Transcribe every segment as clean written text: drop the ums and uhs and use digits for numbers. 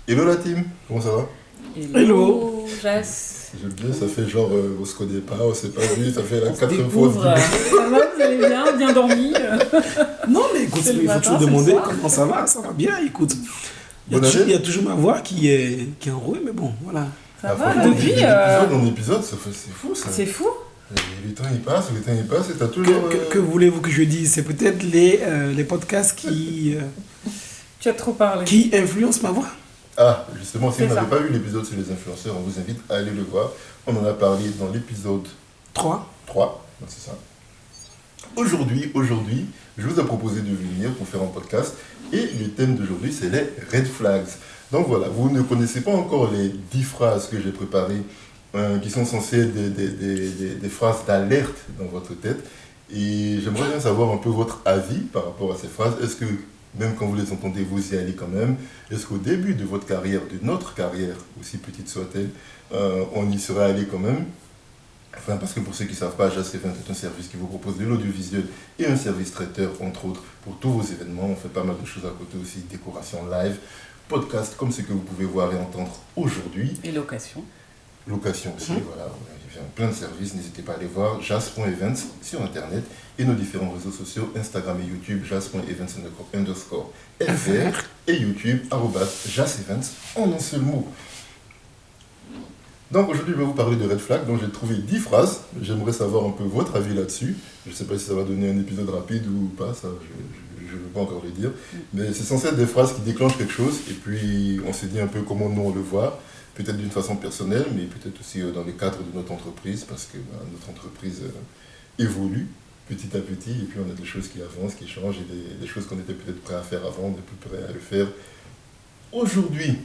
Hello la team, comment ça va? Hello, Jas. J'aime bien, ça fait genre, on se connaît pas, on s'est pas vu, ça fait la On se quatrième fois. découvre. Ça va, vous allez bien dormi? Non, mais écoute, C'est le il faut matin, toujours c'est le demander soir. comment ça va bien, écoute. Bonne année. Il y a toujours ma voix qui est enrouée, mais bon, voilà. Ça va, franchement, depuis d'épisode en épisode, c'est fou ça. C'est fou. Et le temps il passe, et t'as toujours... Que voulez-vous que je dise? C'est peut-être les podcasts Tu as trop parlé. qui influencent ma voix. Ah, justement, si C'est vous n'avez ça. pas vu l'épisode sur les influenceurs, on vous invite à aller le voir. On en a parlé dans l'épisode 3. 3, donc c'est ça. Aujourd'hui, je vous ai proposé de venir pour faire un podcast et le thème d'aujourd'hui, c'est les red flags. Donc voilà, vous ne connaissez pas encore les 10 phrases que j'ai préparées qui sont censées être des phrases d'alerte dans votre tête. Et j'aimerais bien savoir un peu votre avis par rapport à ces phrases. Est-ce que, même quand vous les entendez, vous y allez quand même? Est-ce qu'au début de votre carrière, de notre carrière, aussi petite soit-elle, on y serait allé quand même? Enfin, parce que pour ceux qui ne savent pas, Jas Event est un service qui vous propose de l'audiovisuel et un service traiteur, entre autres, pour tous vos événements. On fait pas mal de choses à côté aussi, décoration live, podcast, comme ce que vous pouvez voir et entendre aujourd'hui. Et location. Location aussi, voilà. Il y a plein de services, n'hésitez pas à aller voir jas.events sur Internet et nos différents réseaux sociaux, Instagram et YouTube, jas.events_fr et YouTube, @jasevents, en un seul mot. Donc aujourd'hui, je vais vous parler de red flag. Donc j'ai trouvé 10 phrases. J'aimerais savoir un peu votre avis là-dessus. Je ne sais pas si ça va donner un épisode rapide ou pas, ça je ne veux pas encore le dire. Mais c'est censé être des phrases qui déclenchent quelque chose. Et puis on s'est dit un peu comment nous on le voit. Peut-être d'une façon personnelle, mais peut-être aussi dans le cadre de notre entreprise, parce que notre entreprise évolue petit à petit. Et puis on a des choses qui avancent, qui changent, et des choses qu'on était peut-être prêt à faire avant, on n'est plus prêt à le faire aujourd'hui.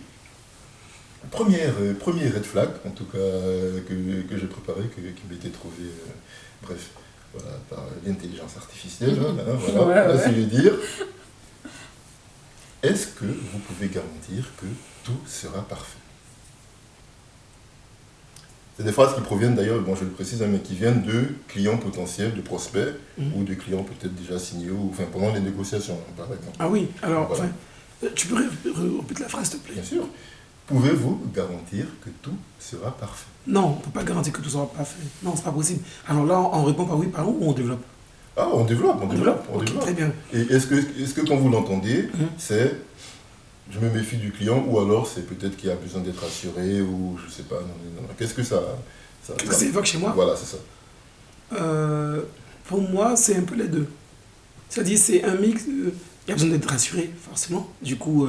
Premier red flag, en tout cas, que j'ai préparé, qui m'a été trouvé, bref, voilà, par l'intelligence artificielle, voilà, Ouais. c'est le dire. Est-ce que vous pouvez garantir que tout sera parfait? C'est des phrases qui proviennent d'ailleurs, bon je le précise, mais qui viennent de clients potentiels, de prospects, ou de clients peut-être déjà signés, ou enfin pendant les négociations, par exemple. Ah oui, alors, Voilà. tu peux répéter la phrase, s'il te plaît? Bien sûr. Pouvez-vous garantir que tout sera parfait? Non, on ne peut pas garantir que tout sera parfait. Non, c'est pas possible. Alors là, on répond par oui, par non, ou on développe? Ah, on développe. Ok, très bien. Et est-ce que quand vous l'entendez, c'est je me méfie du client, ou alors c'est peut-être qu'il a besoin d'être assuré, ou je sais pas, non. Qu'est-ce que ça Qu'est-ce que ça évoque chez moi? Voilà, c'est ça. Pour moi, c'est un peu les deux. C'est-à-dire, c'est un mix. Il y a besoin d'être rassuré, forcément. Du coup,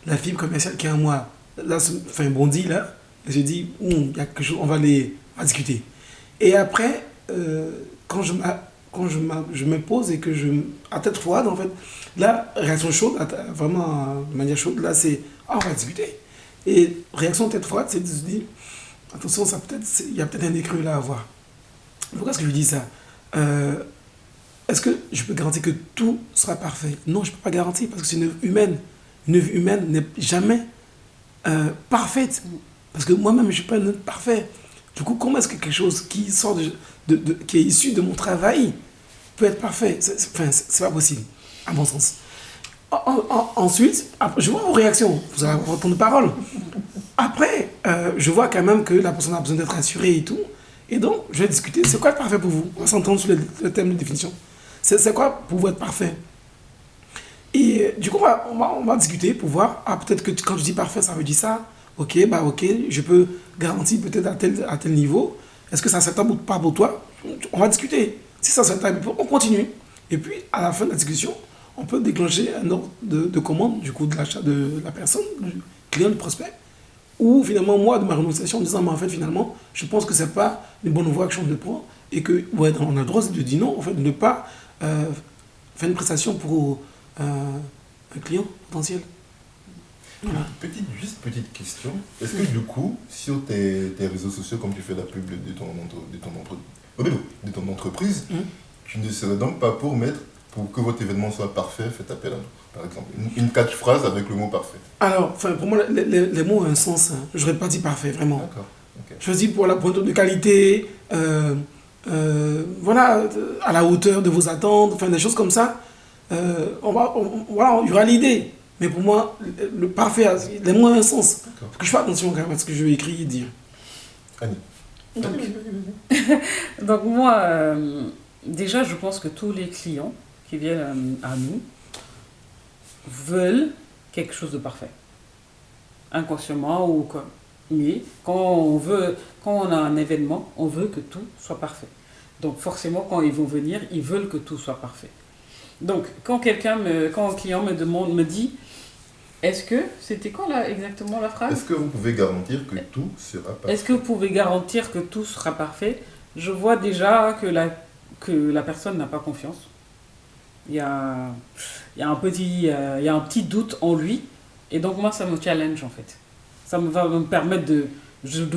la fibre commerciale qui est en moi, là, fait un bondi, là. Et je dis, il y a quelque chose, on va discuter. Et après, quand je me pose et que à tête froide, en fait, là, réaction chaude, vraiment de manière chaude, là, c'est, on va discuter. Et réaction tête froide, c'est de se dire, attention, il y a peut-être un écreux là à voir. Pourquoi est-ce que je dis ça? Est-ce que je peux garantir que tout sera parfait? Non, je ne peux pas garantir parce que c'est une œuvre humaine. Une œuvre humaine n'est jamais parfaite. Parce que moi-même, je ne suis pas un être parfait. Du coup, comment est-ce que quelque chose qui sort qui est issu de mon travail peut être parfait? C'est pas possible, à mon sens. Ensuite, je vois vos réactions, vous avez votre temps de parole. Après, je vois quand même que la personne a besoin d'être assurée et tout. Et donc, je vais discuter, c'est quoi le parfait pour vous? On va s'entendre sur le thème de définition. C'est quoi pour vous être parfait? Et du coup, on va discuter pour voir. Ah, peut-être que quand je dis parfait, ça veut dire ça. Ok, je peux garantir peut-être à tel niveau. Est-ce que c'est acceptable ou pas pour toi? On va discuter. Si c'est acceptable, on continue. Et puis, à la fin de la discussion, on peut déclencher un ordre de commande, du coup, de l'achat de la personne, du client, du prospect. Ou finalement, moi, de ma renonciation, en disant, mais en fait, finalement, je pense que ce n'est pas une bonne voie que je prends. Et que, ouais, on a le droit de dire non, en fait, de ne pas faire une prestation pour un client potentiel. Voilà. Petite question. Est-ce que du coup, sur tes réseaux sociaux, comme tu fais la pub de ton entreprise, tu ne serais donc pas pour que votre événement soit parfait, faites appel à nous, par exemple? Une catchphrase avec le mot parfait. Alors, pour moi, les mots ont un sens. Je n'aurais pas dit parfait, vraiment. D'accord. Okay. Je dis pour la pointe de qualité, voilà, à la hauteur de vos attentes, enfin des choses comme ça. Il y aura l'idée. Mais pour moi, le parfait, il a moins un sens. D'accord. Faut que je fasse attention quand même à ce que je vais écrire et dire. Annie. Donc, donc moi, déjà, je pense que tous les clients qui viennent à nous veulent quelque chose de parfait. Inconsciemment ou quoi. Mais quand on a un événement, on veut que tout soit parfait. Donc forcément, quand ils vont venir, ils veulent que tout soit parfait. Donc quand un client me dit, est-ce que, c'était quoi là exactement la phrase? Est-ce que vous pouvez garantir que tout sera parfait? Est-ce que vous pouvez garantir que tout sera parfait? Je vois déjà que la personne n'a pas confiance. Il y a un petit doute en lui. Et donc moi, ça me challenge en fait. Ça va me permettre de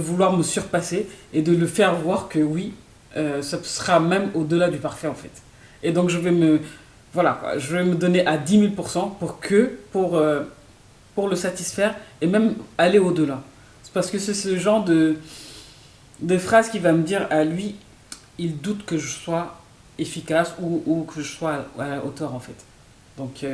vouloir me surpasser et de le faire voir que oui, ça sera même au-delà du parfait en fait. Et donc je vais me donner à 10 000% pour le satisfaire et même aller au-delà. C'est parce que c'est ce genre de phrase qui va me dire à lui, il doute que je sois efficace ou que je sois à la hauteur en fait. Donc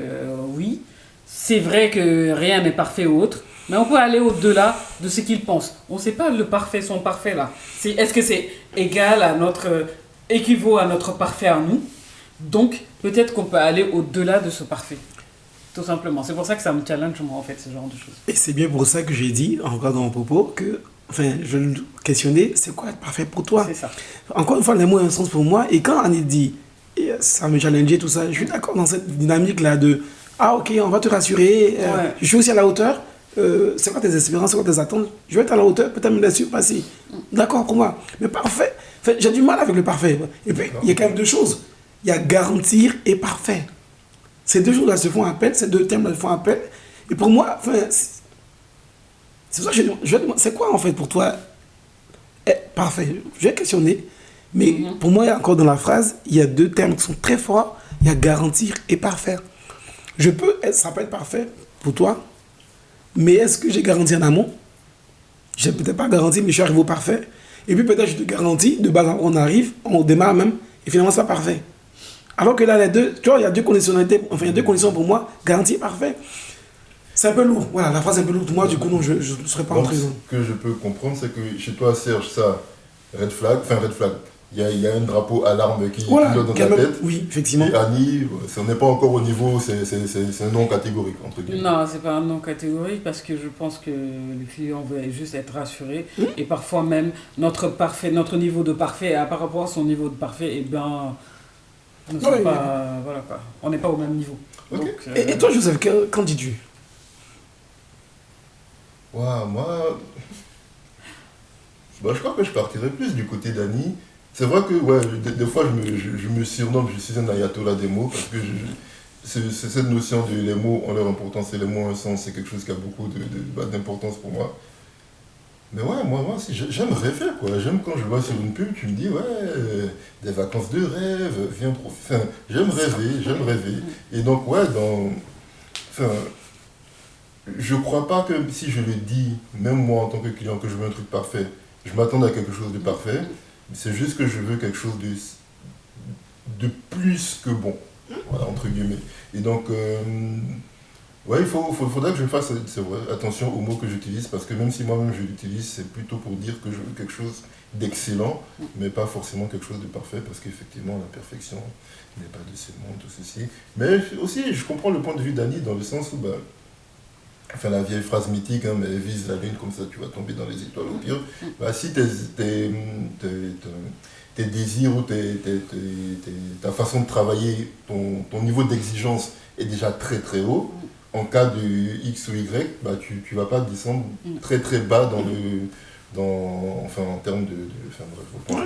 oui, c'est vrai que rien n'est parfait ou autre, mais on peut aller au-delà de ce qu'il pense. On ne sait pas le parfait, son parfait là. Est-ce que c'est égal à équivaut à notre parfait à nous? Donc peut-être qu'on peut aller au-delà de ce parfait. Tout simplement. C'est pour ça que ça me challenge moi en fait, ce genre de choses. Et c'est bien pour ça que j'ai dit, encore dans mon propos, que, je le questionnais, c'est quoi être parfait pour toi? C'est ça. Encore une fois, les mots ont un sens pour moi. Et quand Annie dit, ça me challengeait, tout ça, je suis d'accord dans cette dynamique-là de, ah ok, on va te rassurer, Ouais. je suis aussi à la hauteur. C'est quoi tes espérances, c'est quoi tes attentes? Je vais être à la hauteur, peut-être me la surpasser. D'accord pour moi. Mais parfait, j'ai du mal avec le parfait. Et puis, il y a quand même deux choses. Il y a garantir et parfait. Ces deux choses-là se font appel, ces deux termes-là se font appel. Et pour moi, c'est ça que je vais demander, c'est quoi en fait pour toi parfait? Je vais questionner, mais pour moi, encore dans la phrase, il y a deux termes qui sont très forts. Il y a garantir et parfait. Ça peut être parfait pour toi, mais est-ce que j'ai garanti en amont? Je n'ai peut-être pas garanti, mais je suis arrivé au parfait. Et puis peut-être je te garantis, de base on arrive, on démarre même, et finalement c'est pas parfait. Alors que là, les deux, tu vois, il y a deux conditionnalités, il y a deux conditions pour moi, garantie et parfait. C'est un peu lourd, voilà, la phrase est un peu lourde pour moi, du coup, non, je ne serais pas en Donc, prison. ce que je peux comprendre, c'est que chez toi, Serge, ça, red flag, il y a un drapeau alarme qui Voilà, clignote dans ta tête. oui, effectivement. Et Annie, on n'est pas encore au niveau, c'est un non catégorique, entre guillemets. Non, c'est pas un non catégorique parce que je pense que le client veut juste être rassuré. Et parfois même, notre niveau de parfait, par rapport à son niveau de parfait, eh bien, ne sont pas, voilà quoi. On n'est pas au même niveau. Ok. Donc, Et toi, Joseph, qu'en dis-tu? Waouh, moi, je crois que je partirais plus du côté d'Annie. C'est vrai que ouais, des fois je me surnomme, je suis un ayatollah des mots, parce que c'est cette notion de les mots ont leur importance et les mots ont un sens, c'est quelque chose qui a beaucoup d'importance pour moi. Mais ouais, moi aussi, j'aime rêver quoi. J'aime quand je vois sur une pub, tu me dis ouais, des vacances de rêve, viens profiter. Enfin, j'aime rêver. Et donc ouais, je crois pas que si je le dis, même moi en tant que client, que je veux un truc parfait, je m'attends à quelque chose de parfait. C'est juste que je veux quelque chose de plus que bon, voilà, entre guillemets. Et donc, ouais, faudra que je fasse, c'est vrai, attention aux mots que j'utilise, parce que même si moi-même je l'utilise, c'est plutôt pour dire que je veux quelque chose d'excellent, mais pas forcément quelque chose de parfait, parce qu'effectivement, la perfection n'est pas de ce monde, tout ceci. Mais aussi, je comprends le point de vue d'Annie, dans le sens où, la vieille phrase mythique, hein, mais vise la lune comme ça tu vas tomber dans les étoiles au pire. Si tes désirs ou ta façon de travailler, ton niveau d'exigence est déjà très très haut, en cas de X ou Y, tu vas pas descendre très très bas en termes de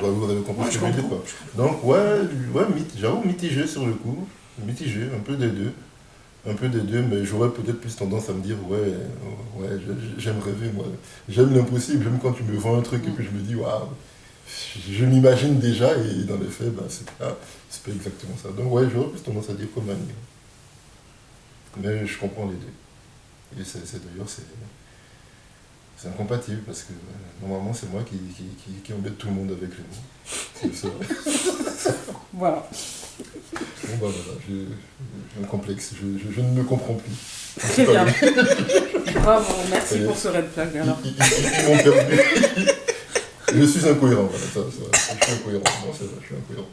vous avez compris ce que je veux dire quoi. Donc j'avoue mitigé sur le coup, mitigé, un peu des deux. Mais j'aurais peut-être plus tendance à me dire ouais, j'aime rêver moi. J'aime l'impossible, j'aime quand tu me vends un truc et puis je me dis waouh, je m'imagine déjà et dans les faits, c'est pas exactement ça. Donc ouais, j'aurais plus tendance à dire comme Annie. Mais je comprends les deux. Et d'ailleurs c'est incompatible parce que normalement c'est moi qui embête tout le monde avec les mots. C'est ça. Voilà. Bon, bah voilà, j'ai un complexe, je ne me comprends plus. Très bien. Bravo, merci pour ce red flag. Alors. Ils m'ont perdu. Je suis incohérent, voilà, ça, je suis incohérent. Non, c'est vrai, je suis incohérent.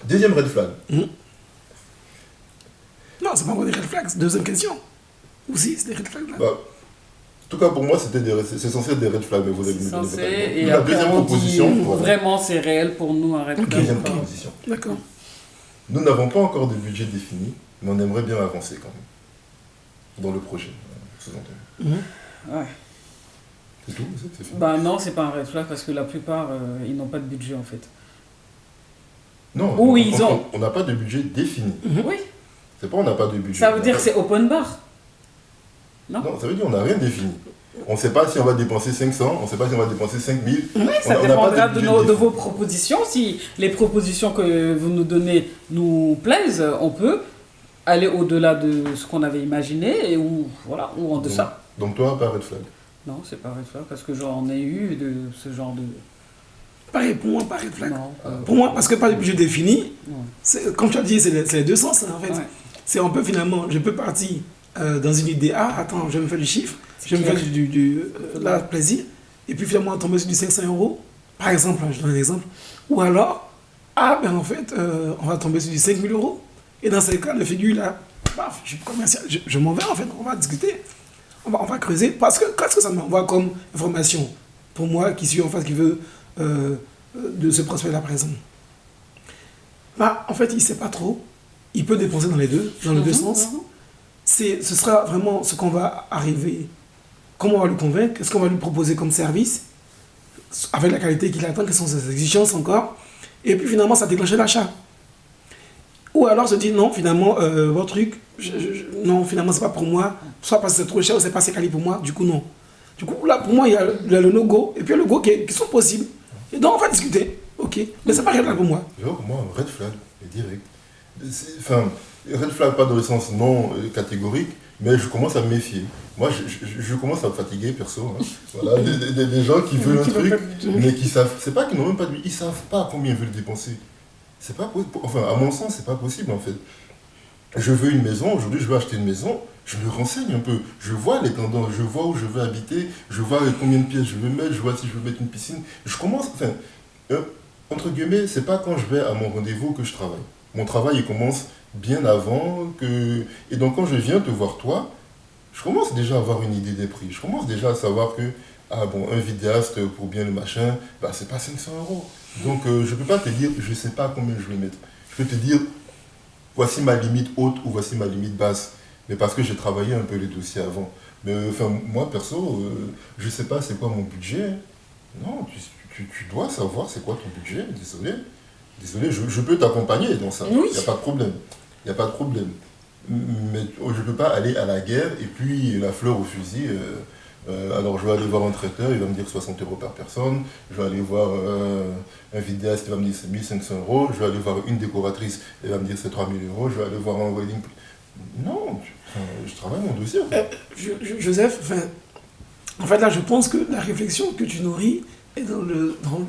Deuxième red flag. Non, c'est pas encore des red flags. Deuxième question. Aussi, c'est des red flags là. Bah, en tout cas, pour moi, c'est censé être des red flags, mais vous avez C'est censé, et la après deuxième on proposition. dit, Voilà. vraiment c'est réel pour nous un red flag. Deuxième ou pas. proposition. D'accord. Nous n'avons pas encore de budget défini, mais on aimerait bien avancer quand même. Dans le projet, sous-entendu. Ouais. C'est tout, c'est fini. Bah non, c'est pas un red flag parce que la plupart, ils n'ont pas de budget en fait. Non, Oui, ils ont. On n'a pas de budget défini. Oui, C'est pas on n'a pas de budget. ça veut dire que c'est open bar. Non, Non, ça veut dire qu'on n'a rien défini. On ne sait pas si on va dépenser 500, on ne sait pas si on va dépenser 5000. Oui, ça dépendra de vos propositions. Si les propositions que vous nous donnez nous plaisent, on peut aller au-delà de ce qu'on avait imaginé et ou en deçà. Donc toi, pas red flag. Non, c'est pas red flag parce que j'en ai eu de ce genre de... Pareil, pour moi, pas red flag. Non, Pour moi, parce que pas de budget défini, non. comme tu as dit, c'est les deux sens hein, en fait. Ouais. C'est un peu finalement, je peux partir dans une idée, attends, je vais me faire du chiffre, je vais me faire du plaisir, et puis finalement tomber sur du 500 €, par exemple, je donne un exemple, ou alors, en fait, on va tomber sur du 5000 €, et dans ces cas de figure là, paf, je suis commercial, je m'en vais en fait, on va discuter, on va creuser, parce que qu'est-ce que ça m'envoie comme information pour moi qui suis en face, qui veut de ce prospect là par exemple. En fait, il ne sait pas trop, il peut dépenser dans les deux sens. Ce sera vraiment ce qu'on va arriver, comment on va le convaincre, qu'est-ce qu'on va lui proposer comme service, avec la qualité qu'il attend, quelles sont ses exigences encore, et puis finalement ça déclenche l'achat. Ou alors se dire non, finalement, votre truc, non, finalement c'est pas pour moi, soit parce que c'est trop cher ou c'est pas assez quali pour moi, du coup non. Du coup là, pour moi, il y a le no-go, et puis il y a le go qui sont possibles. Et donc on va discuter, ok, mais c'est pas red flag pour moi. Pour moi, un red flag est direct. Enfin, red flag pas dans le sens non catégorique, mais je commence à me méfier. Moi, je commence à me fatiguer, perso. Hein. Voilà, des gens qui veulent un truc, mais qui savent... C'est pas qu'ils n'ont même pas de... Ils savent pas combien ils veulent dépenser. C'est pas possible. Enfin, à mon sens, c'est pas possible, en fait. Je veux une maison, aujourd'hui, je veux acheter une maison, je me renseigne un peu. Je vois les tendances, je vois où je veux habiter, je vois combien de pièces je veux mettre, je vois si je veux mettre une piscine. Je commence... Enfin, entre guillemets, c'est pas quand je vais à mon rendez-vous que je travaille. Mon travail, il commence bien avant que... Et donc, quand je viens te voir, toi, je commence déjà à avoir une idée des prix. Je commence déjà à savoir que, un vidéaste pour bien le machin, c'est pas 500 €. Donc, je peux pas te dire, je sais pas combien je vais mettre. Je peux te dire, voici ma limite haute ou voici ma limite basse. Mais parce que j'ai travaillé un peu les dossiers avant. Mais enfin, moi, perso, je sais pas c'est quoi mon budget. Non, tu dois savoir c'est quoi ton budget, Désolé, je peux t'accompagner dans ça. Il Oui. n'y a pas de problème. Il n'y a pas de problème. Mais je ne peux pas aller à la guerre et puis la fleur au fusil. Alors je vais aller voir un traiteur, il va me dire 60 € par personne. Je vais aller voir un vidéaste, il va me dire c'est 1500 €. Je vais aller voir une décoratrice, elle va me dire c'est 3000 €. Je vais aller voir un wedding. Non, je travaille mon dossier. Joseph, en fait là je pense que la réflexion que tu nourris est dans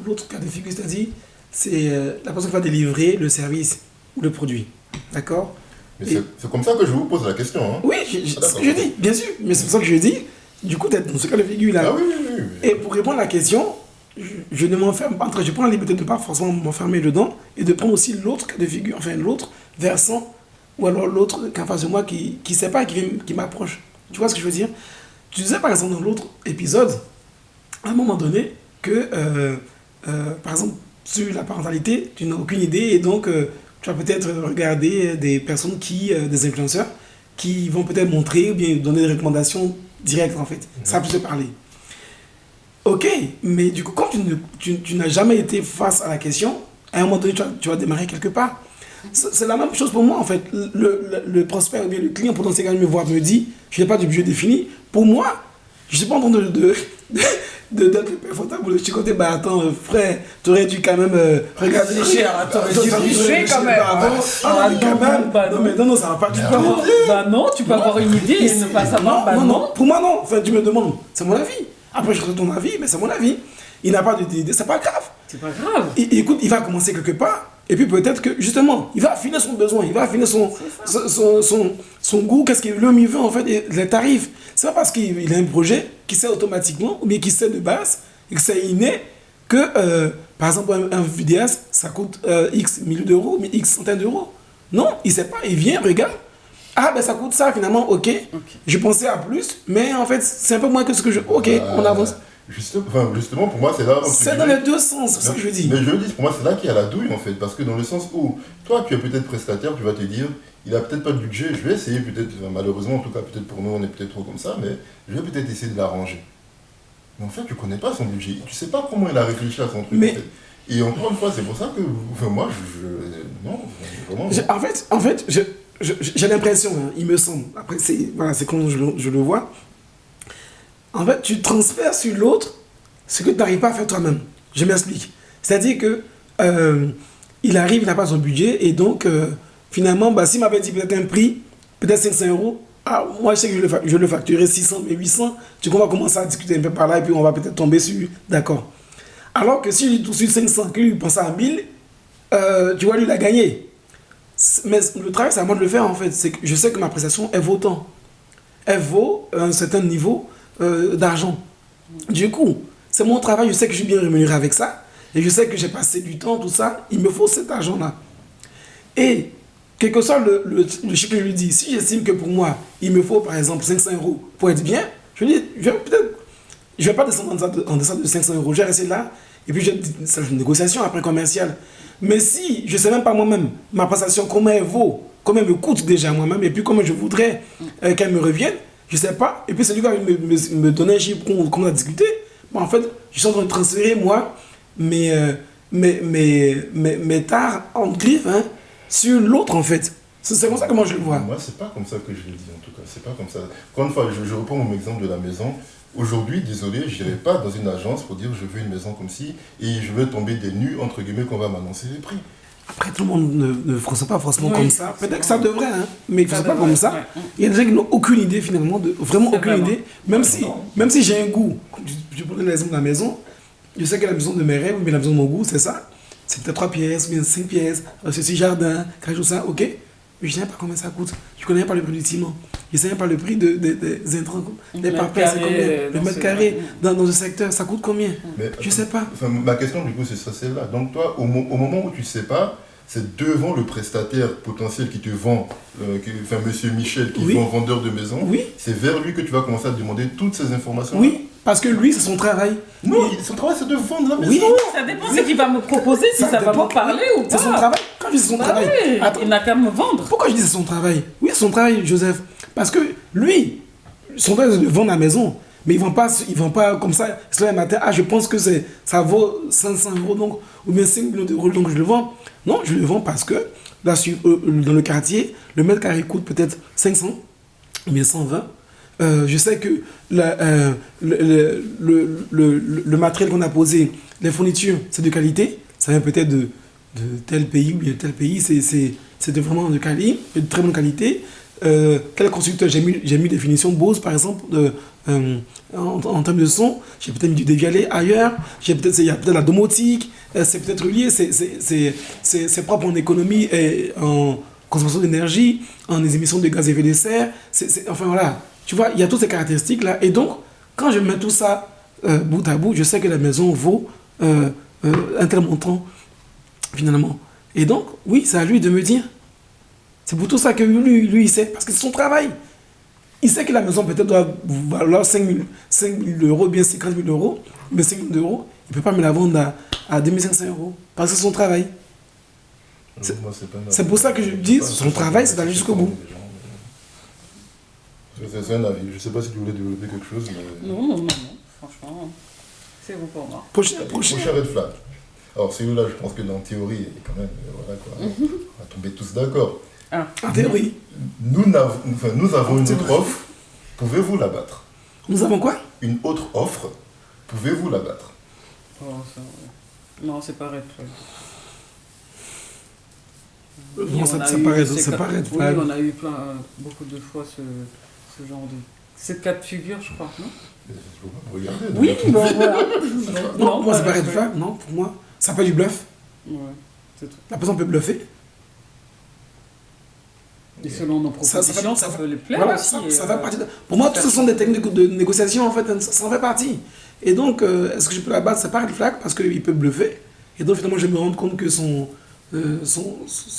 l'autre cas de figure, c'est-à-dire c'est la personne qui va délivrer le service ou le produit. D'accord? Mais c'est comme ça que je vous pose la question. Hein. Oui, c'est ce que je dis, bien sûr. Mais c'est pour ça que je dis, du coup, d'être dans ce cas de figure là. Ah oui. Et pour répondre à la question, je ne m'enferme pas. Je prends la liberté de ne pas forcément m'enfermer dedans et de prendre aussi l'autre cas de figure, enfin l'autre versant, ou alors l'autre qui est en face de moi qui ne sait pas, qui m'approche. Tu vois ce que je veux dire? Tu disais par exemple dans l'autre épisode, à un moment donné, que par exemple, sur la parentalité, tu n'as aucune idée et donc tu vas peut-être regarder des personnes des influenceurs qui vont peut-être montrer ou bien donner des recommandations directes en fait. Ça peut se parler. Ok, mais du coup, comme tu n'as jamais été face à la question, à un moment donné, tu vas démarrer quelque part. C'est la même chose pour moi en fait. Le prospect ou bien le client potentiel me voit, me dit, je n'ai pas de budget défini. Pour moi, je ne suis pas en train d'être le confortable, de chicoter, attends, frère, tu aurais dû quand même regarder. C'est cher, t'aurais dû bouger quand même. Non, ça va pas du tout. Non, tu peux avoir une idée et ne pas savoir. Non, pour moi, non. Enfin, tu me demandes, c'est mon avis. Après, je retourne ton avis, mais c'est mon avis. Il n'a pas d'idée, c'est pas grave. C'est pas grave. Écoute, il va commencer quelque part. Et puis peut-être que, justement, il va affiner son besoin, il va affiner son goût, qu'est-ce qu'il lui veut en fait, et les tarifs. C'est pas parce qu'il a un projet qui sait automatiquement, ou bien qui sait de base, et que c'est inné, que, par exemple, un vidéaste, ça coûte X milliers d'euros, mais X centaines d'euros. Non, il sait pas, il vient, regarde. Ah, ben ça coûte ça finalement, ok. Je pensais à plus, mais en fait, c'est un peu moins que ce que je. Ok, on avance. Justement, pour moi, c'est là. C'est dans les deux sens, c'est ça que je dis. Mais je dis, pour moi, c'est là qu'il y a la douille, en fait. Parce que dans le sens où, toi, tu es peut-être prestataire, tu vas te dire, il a peut-être pas de budget, je vais essayer, peut-être, malheureusement, en tout cas, peut-être pour nous, on est peut-être trop comme ça, mais je vais peut-être essayer de l'arranger. Mais en fait, tu connais pas son budget. Tu sais pas comment il a réfléchi à son truc, mais... en fait. Et encore une fois, c'est pour ça que, moi, non, vraiment. En fait, j'ai l'impression, hein, il me semble, après, c'est comme je le vois. En fait, tu transfères sur l'autre ce que tu n'arrives pas à faire toi-même. Je m'explique. C'est-à-dire que il arrive, il n'a pas son budget, et donc, finalement, s'il m'avait dit peut-être un prix, peut-être 500 euros, moi je sais que je vais le facturer 600, mais 800, tu vois, on va commencer à discuter un peu par là, et puis on va peut-être tomber sur, d'accord. Alors que si je lui touche sur 500, qu'il lui pense à 1000, tu vois, lui, il a gagné. Mais le travail, c'est à moi de le faire, en fait. C'est que je sais que ma prestation, elle vaut tant. Elle vaut un certain niveau d'argent. Du coup, c'est mon travail, je sais que je suis bien rémunéré avec ça, et je sais que j'ai passé du temps, tout ça, il me faut cet argent-là. Et, quel que soit le chiffre que je lui dis, si j'estime que pour moi, il me faut par exemple 500 euros pour être bien, je lui dis, je vais pas descendre en deçà de 500 euros, je vais rester là, et puis c'est une négociation après commerciale. Mais si je ne sais même pas moi-même, ma prestation, comment elle vaut, combien elle me coûte déjà moi-même, et puis comment je voudrais qu'elle me revienne, je ne sais pas. Et puis c'est lui qui va me donner un chiffre qu'on a discuté. Bon, en fait, je suis en train de transférer, moi, mes tares en griffe, hein, sur l'autre, en fait. C'est comme ça que moi je le vois. Moi, c'est pas comme ça que je le dis, en tout cas. C'est pas comme ça. Encore une fois, je reprends mon exemple de la maison. Aujourd'hui, désolé, je n'irai pas dans une agence pour dire je veux une maison comme ci et je veux tomber des nues, entre guillemets, qu'on va m'annoncer les prix. Après, tout le monde ne fonctionne pas forcément comme ça. Peut-être que ça devrait, hein, mais il ne fonctionne pas comme ça. Ouais. Il y a des gens qui n'ont aucune idée, finalement, vraiment aucune idée. Même si j'ai un goût, je prends l'exemple de la maison, je sais que la maison de mes rêves, mais la maison de mon goût, c'est ça. C'est peut-être 3 pièces, bien 5 pièces, ceci, jardin, quelque chose ça, ok. Mais je ne sais pas combien ça coûte. Je ne connais pas le prix du ciment. Je ne sais pas le prix des intrants, des parpaings, c'est combien. Le mètre carré dans ce secteur, ça coûte combien? Je ne sais pas. Ma question, du coup, c'est celle-là. Donc, toi, au moment où tu ne sais pas, c'est devant le prestataire potentiel qui te vend, monsieur Michel, qui vend vendeur de maison, c'est vers lui que tu vas commencer à demander toutes ces informations. Oui, parce que lui, c'est son travail. Non, son travail, c'est de vendre la maison. Oui, ça dépend de ce qu'il va me proposer, si ça va me parler ou pas. C'est son travail. Quand je dis c'est son travail, il n'a qu'à me vendre. Pourquoi je dis c'est son travail? Oui, c'est son travail, Joseph. Parce que lui, son travail, c'est de vendre la maison. Mais ils ne vont pas comme ça, se lève le matin, je pense que ça vaut 500 euros, donc, ou bien 5 millions d'euros, donc je le vends. Non, je le vends parce que là, dans le quartier, le mètre carré coûte peut-être 500, ou bien 120. Je sais que le matériel qu'on a posé, les fournitures, c'est de qualité. Ça vient peut-être de tel pays ou bien tel pays. C'est vraiment de qualité, de très bonne qualité. Quel constructeur? J'ai mis des finitions Bose, par exemple, en termes de son. J'ai peut-être mis du dévialé ailleurs. Il y a peut-être la domotique. C'est peut-être lié. C'est propre en économie et en consommation d'énergie, en émissions de gaz à effet de serre. Enfin voilà. Tu vois, il y a toutes ces caractéristiques-là. Et donc, quand je mets tout ça bout à bout, je sais que la maison vaut un tel montant, finalement. Et donc, oui, c'est à lui de me dire. C'est pour tout ça que lui, il sait. Parce que c'est son travail. Il sait que la maison peut-être doit valoir 5 000 euros, bien 50 000 euros. Mais 5 000 euros, il ne peut pas me la vendre à 2500 euros. Parce que c'est son travail. C'est pour ça que je dis, son travail, c'est d'aller jusqu'au bout. C'est un avis. Je ne sais pas si tu voulais développer quelque chose. Mais... Non. Franchement, c'est bon pour moi. Prochain red flag. Alors, celui-là, je pense que dans la théorie, quand même, voilà quoi. On va tomber tous d'accord. En théorie. Nous avons une autre offre. Pouvez-vous la battre? Nous avons quoi? Une autre offre. Pouvez-vous la battre? Non, c'est pas red flag. Non, c'est pas red flag. Oui, on a eu beaucoup de fois ce genre de... C'est cas de figure, je crois, non? Regardez. Oui, bon, voilà. Non, moi, c'est pas red flag, non, pour moi. Ça s'appelle du bluff. Ouais. C'est tout. La personne peut bluffer. Et selon nos propositions, ça peut les plaire voilà, aussi. ça fait partie pour moi, tout ce sont des techniques de négociation, en fait, ça en fait partie. Et donc, est-ce que je peux la battre? C'est pas red flag parce qu'il peut bluffer. Et donc, finalement, je me rends compte que ce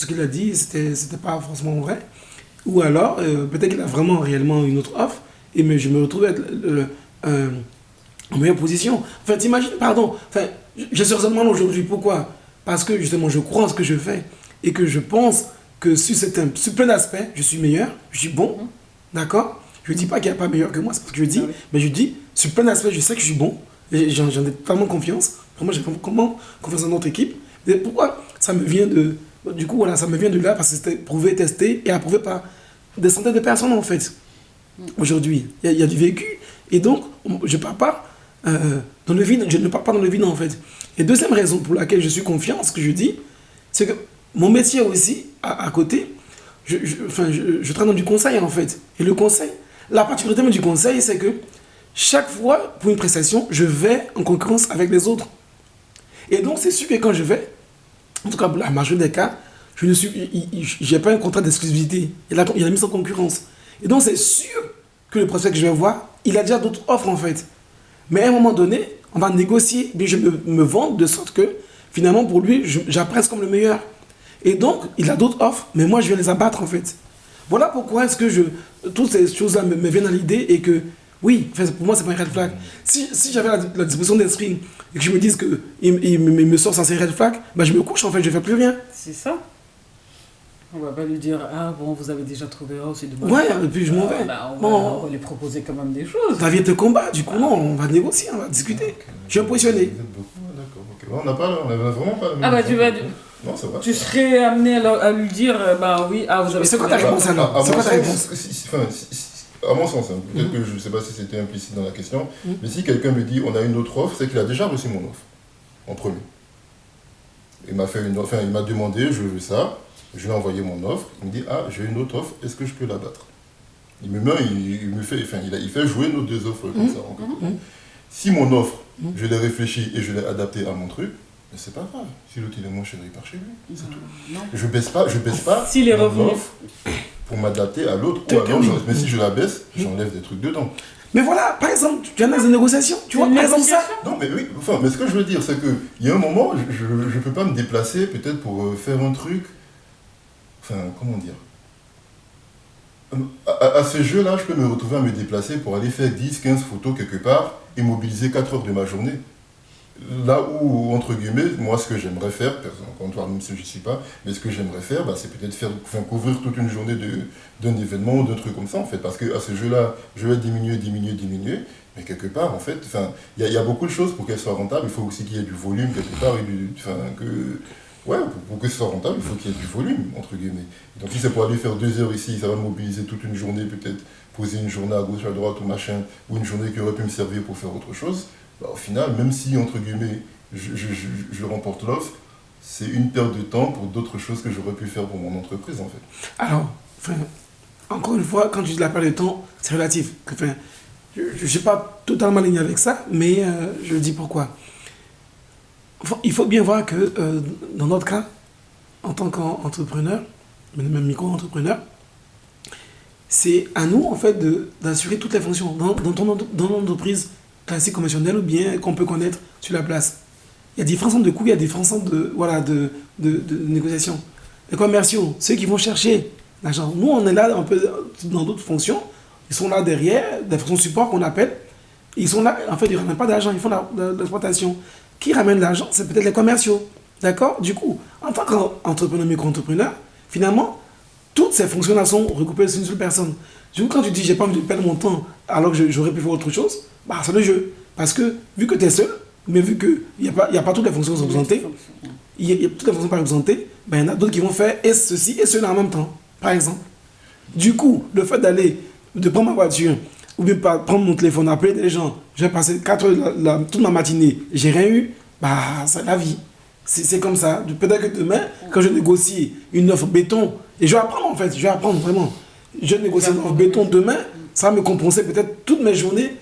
qu'il a dit, c'était pas forcément vrai. Ou alors, peut-être qu'il a vraiment, réellement une autre offre, mais je me retrouve être en meilleure position. Enfin, t'imagines, pardon, je suis raisonnement aujourd'hui. Pourquoi? Parce que, justement, je crois en ce que je fais et que je pense que sur plein d'aspects, je suis meilleur, je suis bon, d'accord? Je ne dis pas qu'il n'y a pas meilleur que moi, c'est ce que je dis, mais je dis, sur plein d'aspects, je sais que je suis bon, et j'en ai totalement confiance. Vraiment, j'ai confiance en notre équipe. Et pourquoi? Ça me vient de... Du coup, voilà, ça me vient de là, parce que c'était prouvé, testé, et approuvé par des centaines de personnes, en fait. Aujourd'hui, il y a du vécu, et donc, je ne pars pas dans le vide, je ne pars pas dans le vide, en fait. Et deuxième raison pour laquelle je suis confiant, ce que je dis, c'est que mon métier aussi, à côté, je travaille dans du conseil en fait. Et le conseil, la particularité du conseil, c'est que chaque fois, pour une prestation, je vais en concurrence avec les autres. Et donc, c'est sûr que quand je vais, en tout cas, pour la majorité des cas, je n'ai pas un contrat d'exclusivité. Il a mis en concurrence. Et donc, c'est sûr que le prospect que je vais voir, il a déjà d'autres offres en fait. Mais à un moment donné, on va négocier, mais je me vends de sorte que, finalement, pour lui, j'apparaisse comme le meilleur. Et donc, il a d'autres offres, mais moi, je viens les abattre, en fait. Voilà pourquoi est-ce que toutes ces choses-là me viennent à l'idée et que, oui, pour moi, c'est pas un red flag. Si j'avais la disposition d'esprit et que je me dise qu'il me sort sans ces red flag, bah, je me couche, en fait, je fais plus rien. C'est ça. On va pas lui dire, ah bon, vous avez déjà trouvé, oh, c'est dommage. Ouais, et puis je m'en vais. On va lui proposer quand même des choses. La vie te combat, du coup, non, on va négocier, on va discuter. Je suis impressionné. D'accord, ok. On a vraiment pas la même Ah bah, Non, c'est vrai. tu serais amené à lui dire, bah oui, ah vous avez... C'est quoi ta réponse alors? C'est quoi ta réponse? À mon sens, hein, peut-être que je ne sais pas si c'était implicite dans la question, mais si quelqu'un me dit on a une autre offre, c'est qu'il a déjà reçu mon offre, en premier. Il m'a fait une offre, il m'a demandé, je veux ça, je lui ai envoyé mon offre, il me dit ah, j'ai une autre offre, est-ce que je peux la battre? Il fait jouer nos deux offres comme ça. Si mon offre, je l'ai réfléchi et je l'ai adapté à mon truc, mais c'est pas grave. Si l'autre il est moins cher, il part chez lui. C'est tout. Non. Je baisse pas S'il est mon revenu offre pour m'adapter à l'autre. Ou alors, mais si je la baisse, j'enlève des trucs dedans. Mais voilà, par exemple, tu viens dans une négociation, tu vois, par exemple ça. Non, mais oui, mais ce que je veux dire, c'est qu'il y a un moment, je ne peux pas me déplacer peut-être pour faire un truc. Comment dire? À ce jeu-là, je peux me retrouver à me déplacer pour aller faire 10-15 photos quelque part et mobiliser 4 heures de ma journée. Là où, entre guillemets, moi, ce que j'aimerais faire, même si je ne suis pas, mais ce que j'aimerais faire, c'est peut-être couvrir toute une journée d'un événement ou d'un truc comme ça, en fait. Parce qu'à ce jeu-là, je vais diminuer, mais quelque part, en fait, il y a beaucoup de choses pour qu'elle soit rentable. Il faut aussi qu'il y ait du volume quelque part, pour que ce soit rentable, il faut qu'il y ait du volume, entre guillemets. Donc si c'est pour aller faire 2 heures ici, ça va mobiliser toute une journée, peut-être poser une journée à gauche, à droite ou machin, ou une journée qui aurait pu me servir pour faire autre chose. Au final, même si, entre guillemets, je remporte l'offre, c'est une perte de temps pour d'autres choses que j'aurais pu faire pour mon entreprise, en fait. Alors, encore une fois, quand je dis la perte de temps, c'est relatif. Je ne suis pas totalement aligné avec ça, mais je dis pourquoi. Il faut bien voir que, dans notre cas, en tant qu'entrepreneur, même micro-entrepreneur, c'est à nous, en fait, d'assurer toutes les fonctions dans l'entreprise classique conventionnelle ou bien qu'on peut connaître sur la place. Il y a différents centres de coûts, il y a différents centres de négociation. Les commerciaux, ceux qui vont chercher l'argent. Nous, on est là un peu dans d'autres fonctions. Ils sont là derrière, des fonctions support qu'on appelle. Ils sont là, en fait, ils ne ramènent pas d'argent, ils font de l'exploitation. Qui ramène l'argent? C'est peut-être les commerciaux. D'accord? Du coup, en tant qu'entrepreneur, micro-entrepreneur, finalement, toutes ces fonctions-là sont recoupées sur une seule personne. Du coup, quand tu dis j'ai pas envie de perdre mon temps alors que j'aurais pu faire autre chose, c'est le jeu. Parce que vu que tu es seul, mais vu qu'il n'y a pas toutes les fonctions représentées, il y a toutes les fonctions pas représentées, il y en a d'autres qui vont faire et ceci et cela en même temps, par exemple. Du coup, le fait de prendre ma voiture, ou bien prendre mon téléphone, appeler des gens, j'ai passé 4 heures toute ma matinée, j'ai rien eu, c'est la vie. C'est comme ça. Peut-être que demain, quand je négocie une offre béton, et je vais apprendre vraiment. Je négocie une offre béton demain, ça va me compenser peut-être toutes mes journées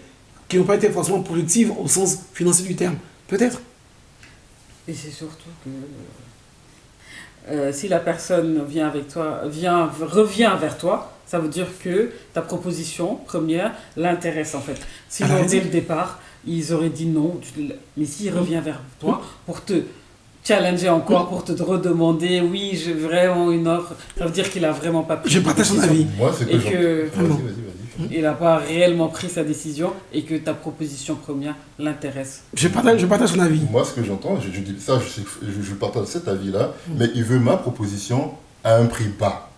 qui n'ont pas été forcément productives au sens financier du terme. Peut-être. Et c'est surtout que si la personne revient vers toi, ça veut dire que ta proposition première l'intéresse en fait. Sinon, dès le départ, ils auraient dit non. Mais s'il revient vers toi pour te challenger encore, pour te redemander, oui, j'ai vraiment une offre, ça veut dire qu'il a vraiment pas pris. Je partage son avis. Moi, c'est que Et j'entends. que Vas-y. il n'a pas réellement pris sa décision et que ta proposition première l'intéresse. Je partage son avis. Moi, ce que j'entends, je dis ça, je partage cet avis-là, mais il veut ma proposition à un prix bas.